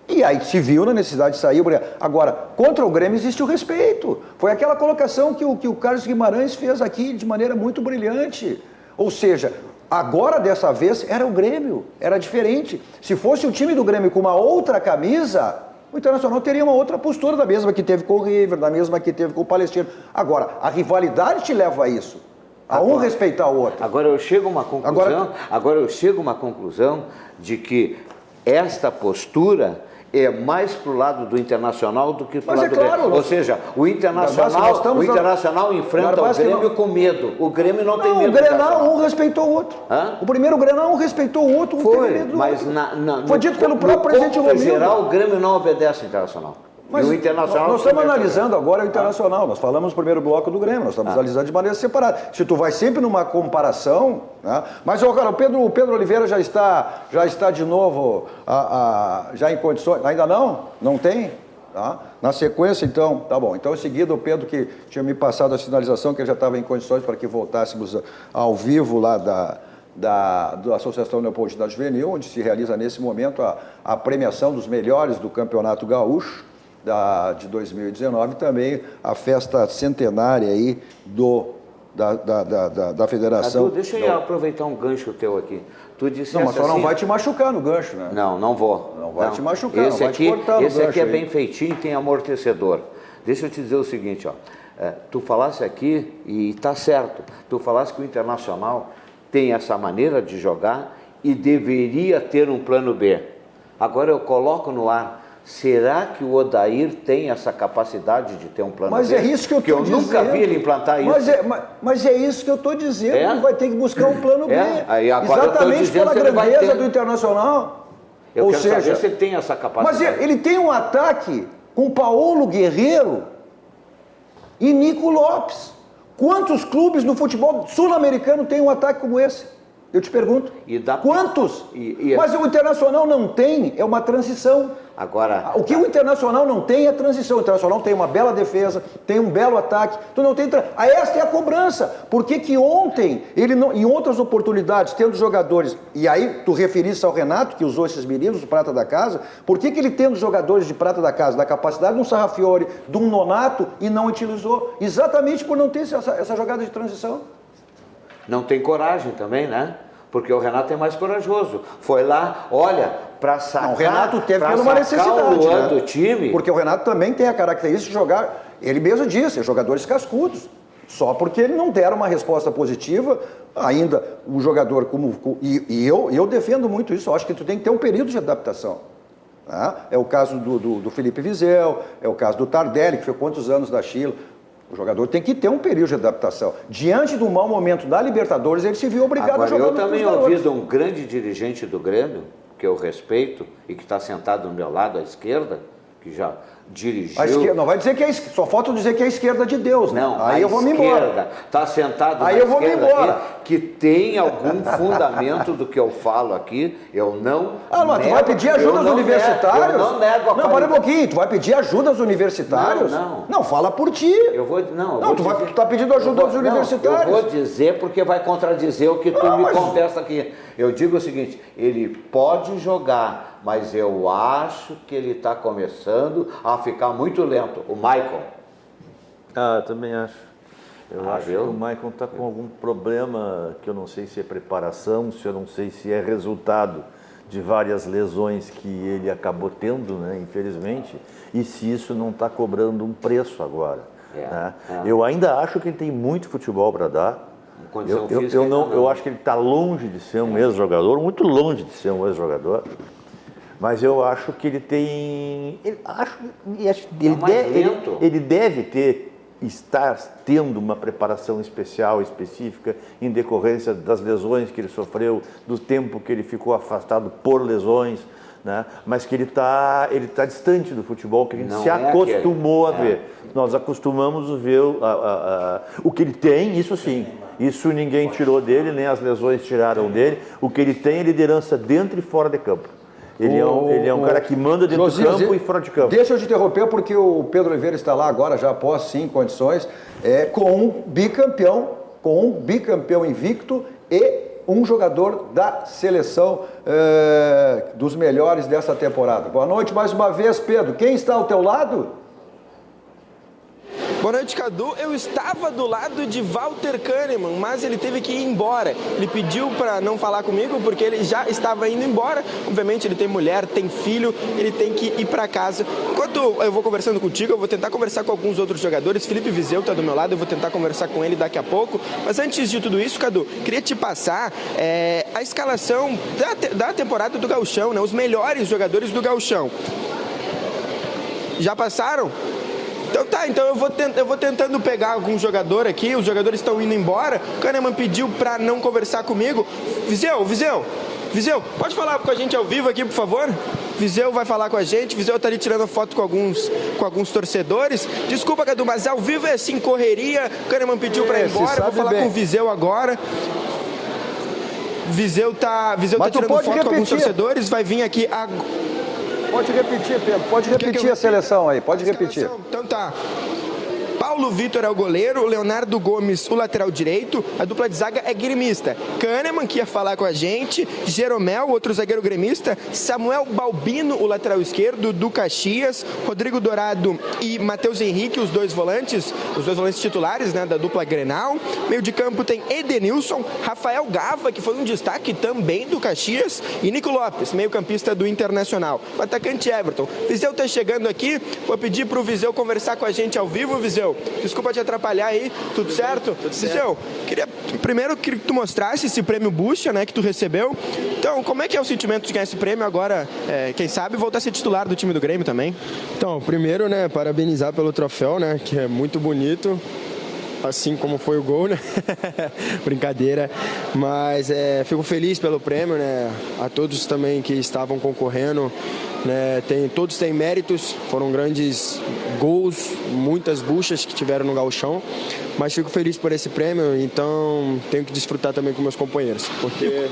e aí se viu na necessidade de sair. Agora, contra o Grêmio existe o respeito. Foi aquela colocação que o Carlos Guimarães fez aqui de maneira muito brilhante. Ou seja, agora dessa vez era o Grêmio, era diferente. Se fosse o time do Grêmio com uma outra camisa, o Internacional teria uma outra postura, da mesma que teve com o River, da mesma que teve com o Palestino. Agora, a rivalidade te leva a isso. A um respeitar o outro. Agora eu chego a uma conclusão de que esta postura é mais para o lado do Internacional do que para o lado do Grêmio. Ou seja, o Internacional enfrenta o Grêmio com medo. O Grêmio não tem medo. O Grenal, um respeitou o outro. O primeiro Grenal, um respeitou o outro. Foi dito pelo próprio presidente Romildo. Em geral, o Grêmio não obedece ao Internacional. Mas o Internacional nós estamos analisando agora o Internacional, nós falamos no primeiro bloco do Grêmio, nós estamos analisando de maneira separada. Se tu vai sempre numa comparação, né? Mas cara, o Pedro Oliveira já está de novo já em condições, ainda não? Não tem? Tá? Na sequência, então, tá bom. Então, em seguida, o Pedro, que tinha me passado a sinalização que ele já estava em condições para que voltássemos ao vivo lá da Associação Leopoldina Juvenil, onde se realiza nesse momento a premiação dos melhores do Campeonato Gaúcho de 2019, também a festa centenária aí da Federação. Cadu, deixa eu aproveitar um gancho teu aqui. Tu disseste não, mas só assim, não vai te machucar no gancho, né? Não vou. Não vai te machucar, esse não vai aqui, te cortar no esse aqui gancho é aí. bem feitinho, tem amortecedor. Deixa eu te dizer o seguinte, ó. Tu falasse aqui, e está certo, tu falasse que o Internacional tem essa maneira de jogar e deveria ter um plano B. Agora eu coloco no ar. Será que o Odair tem essa capacidade de ter um plano mas B? É isso que eu estou dizendo. Porque eu nunca vi ele implantar isso. Mas é isso que eu estou dizendo. Ele vai ter que buscar um plano B. Aí agora exatamente pela grandeza do Internacional. Eu Ou quero seja, saber se ele tem essa capacidade. Mas ele tem um ataque com Paulo Guerreiro e Nico Lopes. Quantos clubes no futebol sul-americano têm um ataque como esse? Eu te pergunto. Quantos? Mas o Internacional não tem, é uma transição. Agora, o que o Internacional não tem é transição. O Internacional tem uma bela defesa, tem um belo ataque. Tu não tem. Esta é a cobrança. Por que ontem, ele não, em outras oportunidades, tendo jogadores, e aí tu referiste ao Renato, que usou esses meninos, de prata da casa, por que ele tendo jogadores de prata da casa, da capacidade de um Sarrafiori, de um Nonato, e não utilizou? Exatamente por não ter essa jogada de transição. Não tem coragem também, né? Porque o Renato é mais corajoso. Foi lá, olha, para sacar... Não, o Renato teve pela uma necessidade, o Luan, né? do time. Porque o Renato também tem a característica de jogar, ele mesmo disse, jogadores cascudos. Só porque ele não deram uma resposta positiva, ainda um jogador como... E eu defendo muito isso, eu acho que tu tem que ter um período de adaptação. Tá? É o caso do Felipe Wiesel, é o caso do Tardelli, que foi quantos anos da Chile. O jogador tem que ter um período de adaptação. Diante do mau momento da Libertadores, ele se viu obrigado Agora, a jogar. Eu também ouvi de um grande dirigente do Grêmio, que eu respeito, e que está sentado do meu lado à esquerda, que já dirigiu... A esquerda, não vai dizer que é só falta dizer que é a esquerda de Deus, né? Não, aí eu vou me embora. Está sentado aí na eu vou me embora. Aqui, que tem algum fundamento do que eu falo aqui, eu não mas tu vai pedir ajuda aos universitários? Eu não nego a Não, para um pouquinho, tu vai pedir ajuda aos universitários? Não, fala por ti. Eu vou, tu está pedindo ajuda aos universitários. Eu vou dizer porque vai contradizer o que tu me contesta aqui. Eu digo o seguinte, ele pode jogar, mas eu acho que ele está começando a ficar muito lento. O Michael. Também acho. Eu acho que o Michael está com algum problema, que eu não sei se é preparação, se eu não sei se é resultado de várias lesões que ele acabou tendo, né, infelizmente, e se isso não está cobrando um preço agora. Né? Eu ainda acho que ele tem muito futebol para dar. Eu acho que ele está longe de ser um ex-jogador, muito longe de ser um ex-jogador. Mas eu acho que ele tem... Ele deve estar tendo uma preparação especial, específica, em decorrência das lesões que ele sofreu, do tempo que ele ficou afastado por lesões, né? Mas que ele tá distante do futebol, que a gente se acostumou a ver. Nós acostumamos a ver o que ele tem, isso sim. Isso ninguém tirou dele, nem as lesões tiraram dele. O que ele tem é liderança dentro e fora de campo. Ele é um cara que manda dentro do campo e fora de campo. Deixa eu te interromper, porque o Pedro Oliveira está lá agora, já após 5 condições, com um bicampeão invicto e um jogador da seleção dos melhores dessa temporada. Boa noite mais uma vez, Pedro. Quem está ao teu lado? Boa noite, Cadu. Eu estava do lado de Walter Kahneman, mas ele teve que ir embora. Ele pediu para não falar comigo porque ele já estava indo embora. Obviamente ele tem mulher, tem filho, ele tem que ir para casa. Enquanto eu vou conversando contigo, eu vou tentar conversar com alguns outros jogadores. Felipe Wiesel está do meu lado, eu vou tentar conversar com ele daqui a pouco. Mas antes de tudo isso, Cadu, queria te passar a escalação da temporada do Gauchão, né? Os melhores jogadores do Gauchão. Já passaram? Então eu vou tentando pegar algum jogador aqui, os jogadores estão indo embora. O Kahneman pediu para não conversar comigo. Wiesel, pode falar com a gente ao vivo aqui, por favor? Wiesel vai falar com a gente, Wiesel tá ali tirando foto com alguns torcedores. Desculpa, Cadu, mas ao vivo é assim, correria. O Kahneman pediu para ir embora, eu vou falar com o Wiesel agora. Wiesel tá tirando foto com alguns torcedores, vai vir aqui agora. Pode repetir, Pedro. Pode repetir a seleção aí. Pode repetir. Então tá. Paulo Vitor é o goleiro, Leonardo Gomes o lateral direito, a dupla de zaga é gremista. Kahneman, que ia falar com a gente, Jeromel, outro zagueiro gremista, Samuel Balbino, o lateral esquerdo do Caxias, Rodrigo Dourado e Matheus Henrique, os dois volantes titulares, né, da dupla Grenal. Meio de campo tem Edenilson, Rafael Gava, que foi um destaque também do Caxias, e Nico Lopes, meio campista do Internacional. O atacante Everton. Viseu tá chegando aqui, vou pedir pro Viseu conversar com a gente ao vivo, Viseu. Desculpa te atrapalhar aí, tudo certo? Viseu, primeiro queria que tu mostrasse esse prêmio Bucha, né, que tu recebeu. Então, como é que é o sentimento de ganhar esse prêmio agora, quem sabe, voltar a ser titular do time do Grêmio também? Então, primeiro, né, parabenizar pelo troféu, né, que é muito bonito. Assim como foi o gol, né? Brincadeira. Mas fico feliz pelo prêmio, né? A todos também que estavam concorrendo, né? Todos têm méritos, foram grandes gols, muitas buchas que tiveram no gauchão. Mas fico feliz por esse prêmio, então tenho que desfrutar também com meus companheiros, porque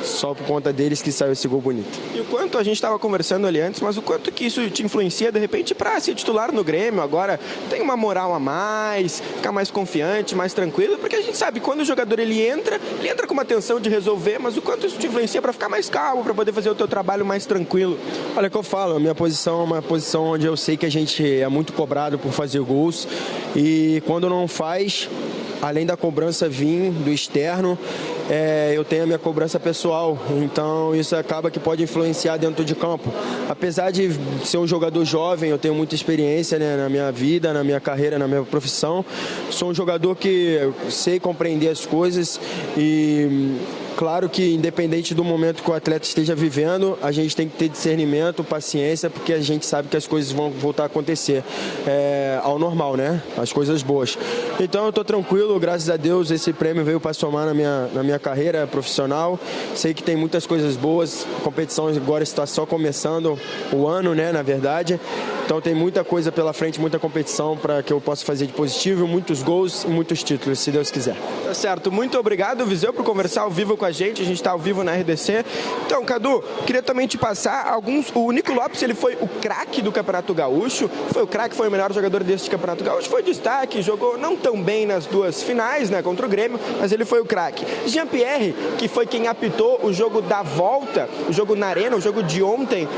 só por conta deles que saiu esse gol bonito. E o quanto, a gente estava conversando ali antes, mas o quanto que isso te influencia, de repente, para ser titular no Grêmio, agora tem uma moral a mais, ficar mais confiante, mais tranquilo, porque a gente sabe, quando o jogador ele entra com uma tensão de resolver, mas o quanto isso te influencia para ficar mais calmo, para poder fazer o teu trabalho mais tranquilo? Olha, o que eu falo, a minha posição é uma posição onde eu sei que a gente é muito cobrado por fazer gols, e quando não faz, além da cobrança vir do externo, eu tenho a minha cobrança pessoal, então isso acaba que pode influenciar dentro de campo. Apesar de ser um jogador jovem, eu tenho muita experiência, né, na minha vida, na minha carreira, na minha profissão. Sou um jogador que sei compreender as coisas e claro que independente do momento que o atleta esteja vivendo, a gente tem que ter discernimento, paciência, porque a gente sabe que as coisas vão voltar a acontecer ao normal, né? As coisas boas. Então eu estou tranquilo, graças a Deus esse prêmio veio para somar na minha carreira profissional. Sei que tem muitas coisas boas, a competição agora está só começando o ano, né? Na verdade. Então tem muita coisa pela frente, muita competição para que eu possa fazer de positivo, muitos gols e muitos títulos, se Deus quiser. Tá certo, muito obrigado, Viseu, por conversar ao vivo com a gente está ao vivo na RDC. Então, Cadu, queria também te passar o Nico Lopes, ele foi o craque do Campeonato Gaúcho, foi o melhor jogador deste Campeonato Gaúcho, foi destaque, jogou não tão bem nas duas finais, né, contra o Grêmio, mas ele foi o craque. Jean-Pierre, que foi quem apitou o jogo da volta, o jogo na Arena, o jogo de ontem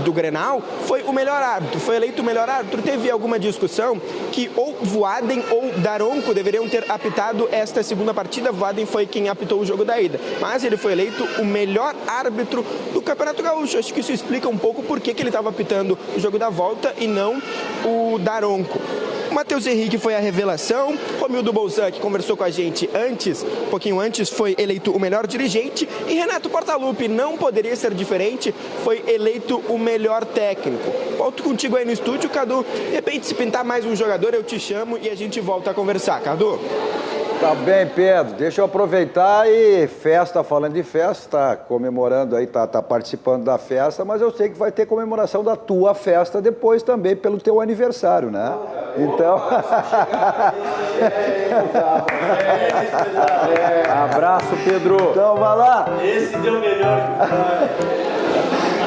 do Grenal, foi o melhor árbitro, foi eleito o melhor árbitro. Teve alguma discussão que ou Voaden ou Daronco deveriam ter apitado esta segunda partida. Voaden foi quem apitou o jogo da ida, mas ele foi eleito o melhor árbitro do Campeonato Gaúcho. Acho que isso explica um pouco por que ele estava apitando o jogo da volta e não o Daronco. O Matheus Henrique foi a revelação, Romildo Bolzan, que conversou com a gente um pouquinho antes, foi eleito o melhor dirigente, e Renato Portaluppi, não poderia ser diferente, foi eleito o melhor técnico. Volto contigo aí no estúdio, Cadu. De repente, se pintar mais um jogador, eu te chamo e a gente volta a conversar. Cadu? Tá bem, Pedro. Deixa eu aproveitar e falando de festa, tá comemorando aí, tá participando da festa, mas eu sei que vai ter comemoração da tua festa depois também, pelo teu aniversário, né? Então... Abraço, Pedro. Então, vai lá. Esse deu melhor.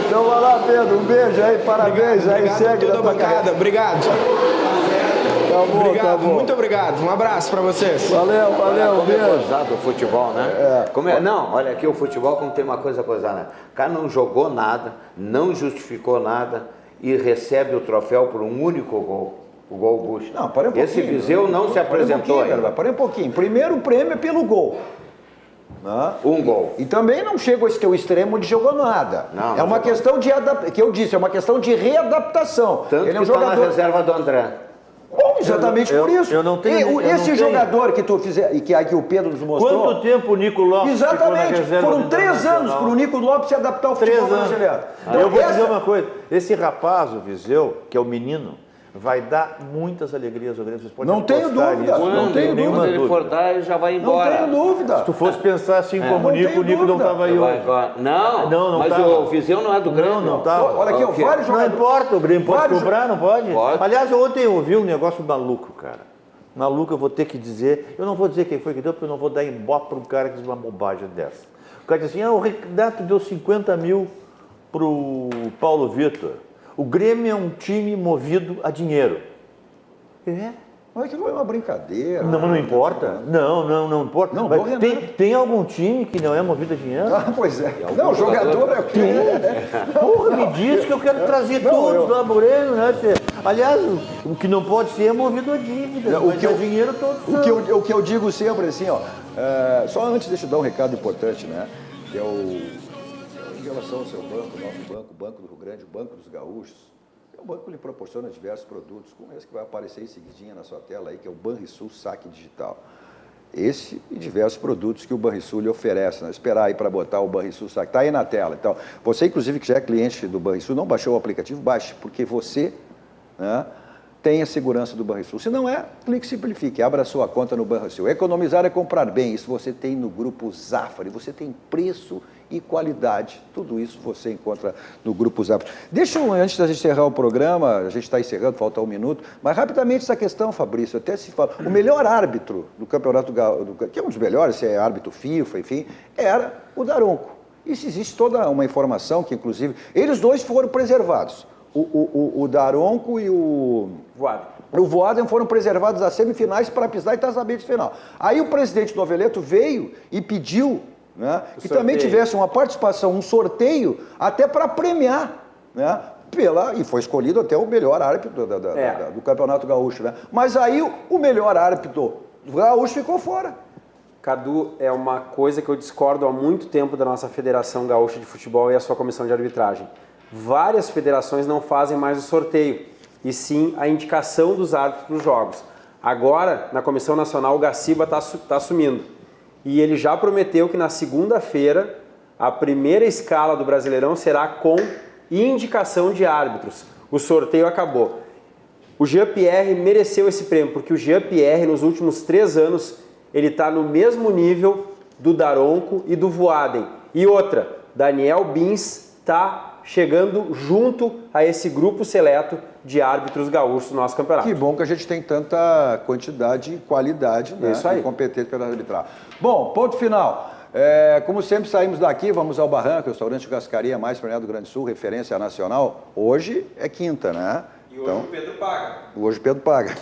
Então, vai lá, Pedro. Um beijo aí, parabéns. Aí segue da tua carreira. Obrigado. Tá bom, obrigado, tá bom. Muito obrigado. Um abraço pra vocês. Valeu, Como beijo. é gozado o futebol, né? Não, olha aqui, o futebol como tem uma coisa gozada. O cara não jogou nada, não justificou nada e recebe o troféu por um único gol. O gol Bucha. Não, parei um pouquinho. Esse Viseu não se apresentou ainda. Parei um pouquinho. Primeiro prêmio é pelo gol. Um gol. E também não chega a esse teu extremo de jogou nada. Não, é uma questão de que eu disse, é uma questão de readaptação. Tanto ele é um que está jogador na reserva do André. Bom, exatamente por isso. Eu não tenho. Esse jogador que tu fizer e que o Pedro nos mostrou. Quanto tempo o Nico Lopes ficou na Exatamente. reserva Foram do 3 anos para o Nico Lopes se adaptar ao futebol brasileiro. Então, eu vou dizer uma coisa. Esse rapaz, o Viseu, que é o menino, vai dar muitas alegrias ao Grêmio. Vocês podem não tenho apostar dúvida. nisso. Não tenho dúvida. Quando ele for dar, ele já vai embora. Não tenho dúvida. Se tu fosse pensar assim como o Nico não dúvida. estava aí hoje. Não, mas tava. o Viseu não é do Grêmio. Não estava. Olha aqui, vários Não jogadores. importa, o Grêmio pode comprar, não pode? Pode. Aliás, ontem eu ouvi um negócio maluco, cara. Maluco, eu vou ter que dizer, eu não vou dizer quem foi que deu, porque eu não vou dar ibope para um cara que diz uma bobagem dessa. O cara diz assim, o Renato deu 50 mil pro Paulo Vitor. O Grêmio é um time movido a dinheiro. Mas aquilo é uma brincadeira. Não importa. Não importa. Não, mas tem algum time que não é movido a dinheiro? Pois é. Não, o jogador é o quê? Porra, me diz que eu quero trazer todos lá pro Grêmio, né? Aliás, o que não pode ser é movido a dívida. Dinheiro todo. O que eu digo sempre assim, ó. Só antes deixa eu dar um recado importante, né? Que é em relação ao seu banco, o nosso banco, o Banco do Rio Grande, o Banco dos Gaúchos. O banco lhe proporciona diversos produtos, como esse que vai aparecer em seguidinha na sua tela aí, que é o Banrisul Saque Digital. Esse e diversos produtos que o Banrisul lhe oferece, né? Esperar aí para botar o Banrisul Saque, está aí na tela. Então, você inclusive que já é cliente do Banrisul, não baixou o aplicativo, baixe, porque você, né, tem a segurança do Banrisul. Se não é, clique Simplifique, abra a sua conta no Banrisul. Economizar é comprar bem, isso você tem no Grupo Zafari, você tem preço e qualidade, tudo isso você encontra no Grupo Zafari. Deixa eu, antes da gente encerrar o programa, a gente está encerrando, falta um minuto, mas rapidamente essa questão, Fabrício, até se fala, o melhor árbitro do Campeonato Gaúcho, que é um dos melhores, se é árbitro FIFA, enfim, era o Daronco. Isso existe toda uma informação que, inclusive, eles dois foram preservados. O Daronco e o Voaden foram preservados às semifinais para pisar e taçamento de final. Aí o presidente Noveleto veio e pediu, né, que também tivesse uma participação, um sorteio, até para premiar, né, e foi escolhido até o melhor árbitro do Campeonato Gaúcho. Né? Mas aí o melhor árbitro do Gaúcho ficou fora. Cadu, é uma coisa que eu discordo há muito tempo da nossa Federação Gaúcha de Futebol e a sua comissão de arbitragem. Várias federações não fazem mais o sorteio, e sim a indicação dos árbitros para os jogos. Agora, na Comissão Nacional, o Gaciba está assumindo. E ele já prometeu que na segunda-feira, a primeira escala do Brasileirão será com indicação de árbitros. O sorteio acabou. O Jean-Pierre mereceu esse prêmio, porque o Jean-Pierre, nos últimos 3 anos, ele está no mesmo nível do Daronco e do Voaden. E outra, Daniel Bins está chegando junto a esse grupo seleto de árbitros gaúchos do nosso campeonato. Que bom que a gente tem tanta quantidade e qualidade, né, isso aí, e competente para arbitrar. Bom, ponto final. Como sempre, saímos daqui, vamos ao Barranco, restaurante Gascaria mais premiado do Grande Sul, referência nacional. Hoje é quinta, né? E hoje o Pedro paga. Hoje o Pedro paga.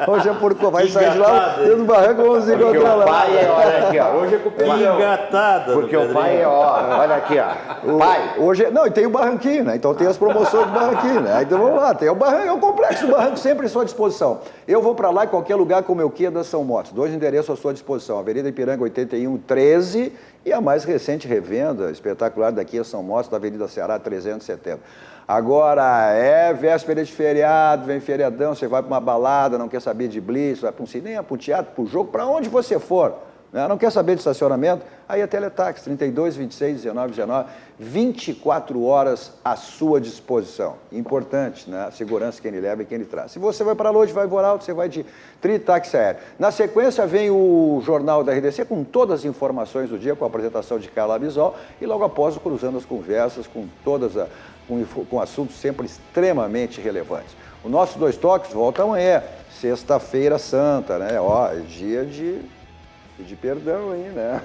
Hoje é por vai sair de lá, Pedro Barranco, vamos encontrar lá. Olha aqui, ó. Hoje é com o Pedro. Engatada. Porque o pai é, olha aqui, ó. Pai. Hoje, não, e tem o Barranquinho, né? Então tem as promoções do Barranquinho, né? Então vamos lá, tem o Barranco, é o complexo do Barranco sempre à sua disposição. Eu vou para lá em qualquer lugar com o meu Kia da São Motos. 2 endereços à sua disposição. Avenida Ipiranga 8113 e a mais recente revenda espetacular da Kia São Motos, da Avenida Ceará 370. Agora, véspera de feriado, vem feriadão, você vai para uma balada, não quer saber de blitz, vai para um cinema, para um teatro, para um jogo, para onde você for, né? Não quer saber de estacionamento, aí a Teletax, 32, 26, 19, 19, 24 horas à sua disposição. Importante, né? Segurança quem ele leva e quem ele traz. Se você vai para longe, vai Voralto, você vai de Tritaxi Aéreo. Na sequência vem o Jornal da RDC com todas as informações do dia, com a apresentação de Carla Bisol e logo após o Cruzando as Conversas com com assuntos sempre extremamente relevantes. O nosso Dois Toques volta amanhã, sexta-feira santa, né? Ó, é dia de perdão aí, né?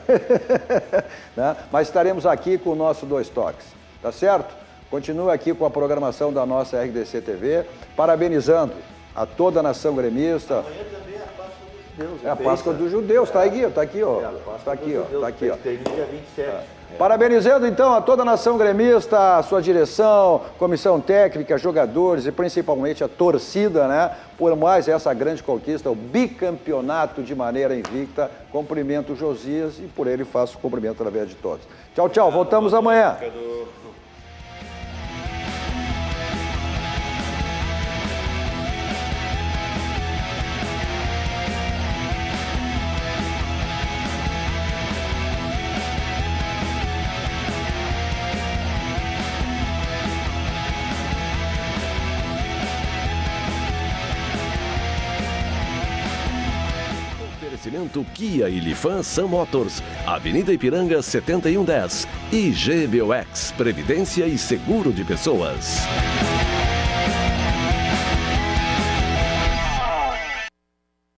Né? Mas estaremos aqui com o nosso Dois Toques, tá certo? Continua aqui com a programação da nossa RDC TV, parabenizando a toda a nação gremista. Amanhã também é a Páscoa dos Judeus. É a Páscoa dos Judeus, tá aqui, ó. Tá aqui, ó. Tá aqui, ó. Tem dia 27. Parabenizando, então, a toda a nação gremista, a sua direção, comissão técnica, jogadores e principalmente a torcida, né? Por mais essa grande conquista, o bicampeonato de maneira invicta. Cumprimento o Josias e por ele faço o cumprimento através de todos. Tchau, tchau. Voltamos amanhã. Oferecimento Kia e Lifan Sam Motors, Avenida Ipiranga 7110 e GBOX, Previdência e Seguro de Pessoas.